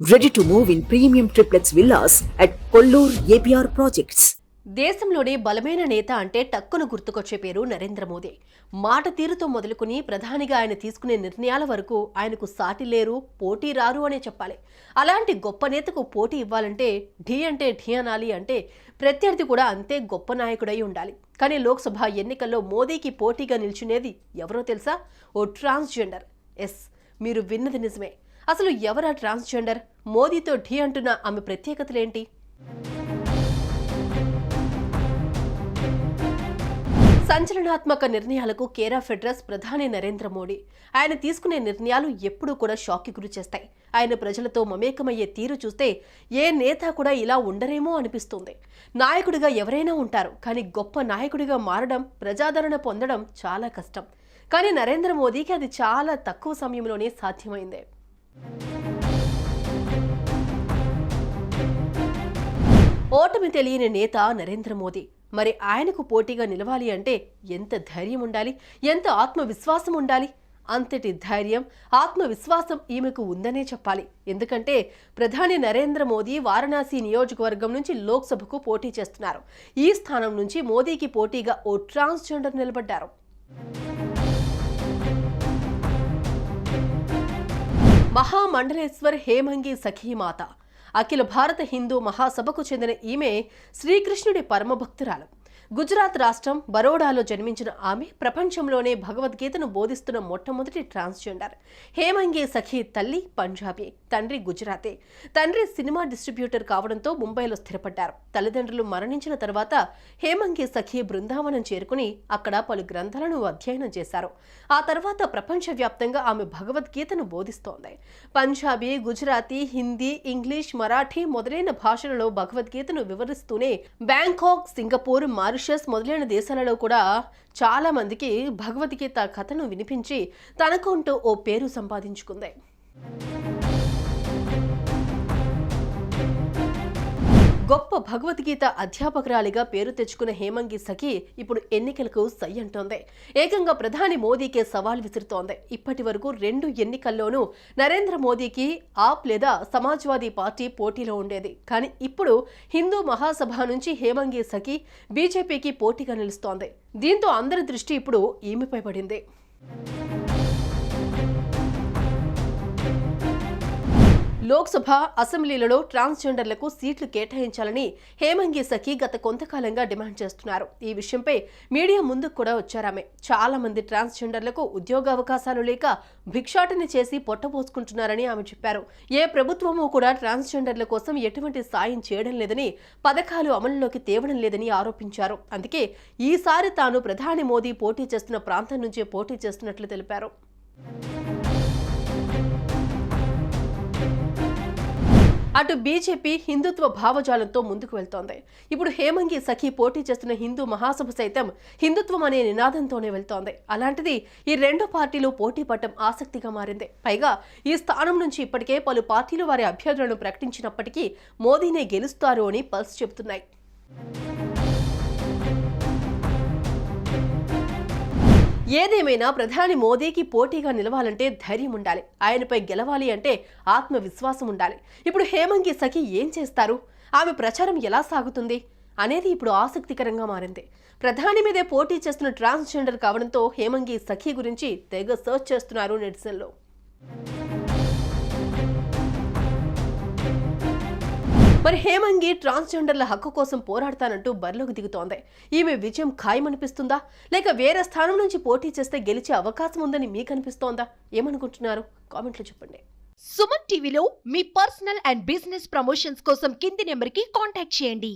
Ready to move in premium triplex villas at Kollur APR Projects. దేశంలోనే బలమైన నేత అంటే టక్కున గుర్తుకొచ్చే పేరు నరేంద్ర మోదీ. మాట తీరుతో మొదలుకుని ప్రధానిగా ఆయన తీసుకునే నిర్ణయాల వరకు ఆయనకు సాటి లేరు, పోటీ రారు అనే చెప్పాలి. అలాంటి గొప్ప నేతకు పోటీ ఇవ్వాలంటే ఢీ అంటే ఢీ అనాలి అంటే ప్రత్యర్థి కూడా అంతే గొప్ప నాయకుడై ఉండాలి. కానీ లోక్సభ ఎన్నికల్లో మోదీకి పోటీగా నిల్చునేది ఎవరో తెలుసా? ఓ ట్రాన్స్జెండర్. ఎస్, మీరు విన్నది నిజమే. అసలు ఎవరా ట్రాన్స్జెండర్? మోదీతో ఢీ అంటున్న ఆమె ప్రత్యేకతలేంటి? సంచలనాత్మక నిర్ణయాలకు కేర్ ఆఫ్ అడ్రస్ ప్రధాని నరేంద్ర మోడీ. ఆయన తీసుకునే నిర్ణయాలు ఎప్పుడూ కూడా షాక్కి గురి చేస్తాయి. ఆయన ప్రజలతో మమేకమయ్యే తీరు చూస్తే ఏ నేత కూడా ఇలా ఉండరేమో అనిపిస్తుంది. నాయకుడిగా ఎవరైనా ఉంటారు, కానీ గొప్ప నాయకుడిగా మారడం, ప్రజాదరణ పొందడం చాలా కష్టం. కానీ నరేంద్ర మోదీకి అది చాలా తక్కువ సమయంలోనే సాధ్యమైంది. ఓటమి తెలియని నేత నరేంద్ర మోదీ. మరి ఆయనకు పోటీగా నిలవాలి అంటే ఎంత ధైర్యం ఉండాలి, ఎంత ఆత్మవిశ్వాసం ఉండాలి? అంతటి ధైర్యం, ఆత్మవిశ్వాసం ఈమెకు ఉందనే చెప్పాలి. ఎందుకంటే ప్రధాని నరేంద్ర మోదీ వారణాసి నియోజకవర్గం నుంచి లోక్సభకు పోటీ చేస్తున్నారు. ఈ స్థానం నుంచి మోదీకి పోటీగా ఓ ట్రాన్స్జెండర్ నిలబడ్డారు. మహామండలేశ్వర్ హేమంగి సఖీమాత. అఖిల భారత హిందూ మహాసభకు చెందిన ఈమె శ్రీకృష్ణుడి పరమభక్తురాలు. గుజరాత్ రాష్ట్రం బరోడాలో జన్మించిన ఆమె ప్రపంచంలోనే భగవద్గీతను బోధిస్తున్న మొట్టమొదటి ట్రాన్స్జెండర్. హేమంగి సఖీ తల్లి పంజాబీ, తండ్రి గుజరాతీ. తండ్రి సినిమా డిస్ట్రిబ్యూటర్ కావడంతో ముంబైలో స్థిరపడ్డారు. తల్లిదండ్రులు మరణించిన తర్వాత హేమంగి సఖీ బృందావనం చేరుకుని అక్కడ పలు గ్రంథాలను అధ్యయనం చేశారు. ఆ తర్వాత ప్రపంచవ్యాప్తంగా ఆమె భగవద్గీతను బోధిస్తోంది. పంజాబీ, గుజరాతీ, హిందీ, ఇంగ్లీష్, మరాఠీ మొదలైన భాషలలో భగవద్గీతను వివరిస్తూనే బ్యాంకాక్, సింగపూర్, మారిషస్ మొదలైన దేశాలలో కూడా చాలా మందికి భగవద్గీత కథను వినిపించి తనకంటూ ఓ పేరు సంపాదించుకుంది. గొప్ప భగవద్గీత అధ్యాపకురాలిగా పేరు తెచ్చుకున్న హేమంగి సఖీ ఇప్పుడు ఎన్నికలకు సై అంటోంది. ఏకంగా ప్రధాని మోదీకే సవాల్ విసురుతోంది. ఇప్పటి వరకు 2 ఎన్నికల్లోనూ నరేంద్ర మోదీకి ఆప్ లేదా సమాజ్వాదీ పార్టీ పోటీలో ఉండేది. కానీ ఇప్పుడు హిందూ మహాసభ నుంచి హేమంగి సఖీ బీజేపీకి పోటీగా నిలుస్తోంది. దీంతో అందరి దృష్టి ఇప్పుడు ఈమెపై పడింది. లోక్సభ, అసెంబ్లీలలో ట్రాన్స్జెండర్లకు సీట్లు కేటాయించాలని హేమంగి సఖీ గత కొంతకాలంగా డిమాండ్ చేస్తున్నారు. ఈ విషయంపై మీడియా ముందుకు కూడా వచ్చారామె. చాలా మంది ట్రాన్స్జెండర్లకు ఉద్యోగావకాశాలు లేక భిక్షాటన చేసి పొట్టపోసుకుంటున్నారని ఆమె చెప్పారు. ఏ ప్రభుత్వమూ కూడా ట్రాన్స్జెండర్ల కోసం ఎటువంటి సాయం చేయడం లేదని, పథకాలు అమలులోకి తేవడం లేదని ఆరోపించారు. అందుకే ఈసారి తాను ప్రధాని మోదీ పోటీ చేస్తున్న ప్రాంతం నుంచే పోటీ చేస్తున్నట్లు తెలిపారు. అటు బీజేపీ హిందుత్వ భావజాలంతో ముందుకు వెళ్తోంది. ఇప్పుడు హేమంగి సఖీ పోటీ చేస్తున్న హిందూ మహాసభ సైతం హిందుత్వం అనే నినాదంతోనే వెళ్తోంది. అలాంటిది ఈ 2 పార్టీలు పోటీ పడటం ఆసక్తిగా మారింది. పైగా ఈ స్థానం నుంచి ఇప్పటికే పలు పార్టీలు వారి అభ్యర్థులను ప్రకటించినప్పటికీ మోదీనే గెలుస్తారు అని పల్స్ చెబుతున్నాయి. ఏదేమైనా ప్రధాని మోదీకి పోటీగా నిలవాలంటే ధైర్యం ఉండాలి. ఆయనపై గెలవాలి అంటే ఆత్మవిశ్వాసం ఉండాలి. ఇప్పుడు హేమంగి సఖీ ఏం చేస్తారు? ఆమె ప్రచారం ఎలా సాగుతుంది అనేది ఇప్పుడు ఆసక్తికరంగా మారింది. ప్రధాని మీదే పోటీ చేస్తున్న ట్రాన్స్జెండర్ కావడంతో హేమంగి సఖీ గురించి తెగ సర్చ్ చేస్తున్నారు నెటిజన్లు. మరి హేమంగి ట్రాన్స్జెండర్ల హక్కు కోసం పోరాడతానంటూ బరిలోకి దిగుతోంది. ఈమె విజయం ఖాయమనిపిస్తుందా, లేక వేరే స్థానం నుంచి పోటీ చేస్తే గెలిచే అవకాశం ఉందని మీకు అనిపిస్తోందా? ఏమనుకుంటున్నారు? కామెంట్లో చెప్పండి. సుమన్ టీవీలో మీ పర్సనల్ అండ్ బిజినెస్ ప్రమోషన్స్ కోసం కింది నెంబర్కి కాంటాక్ట్ చేయండి.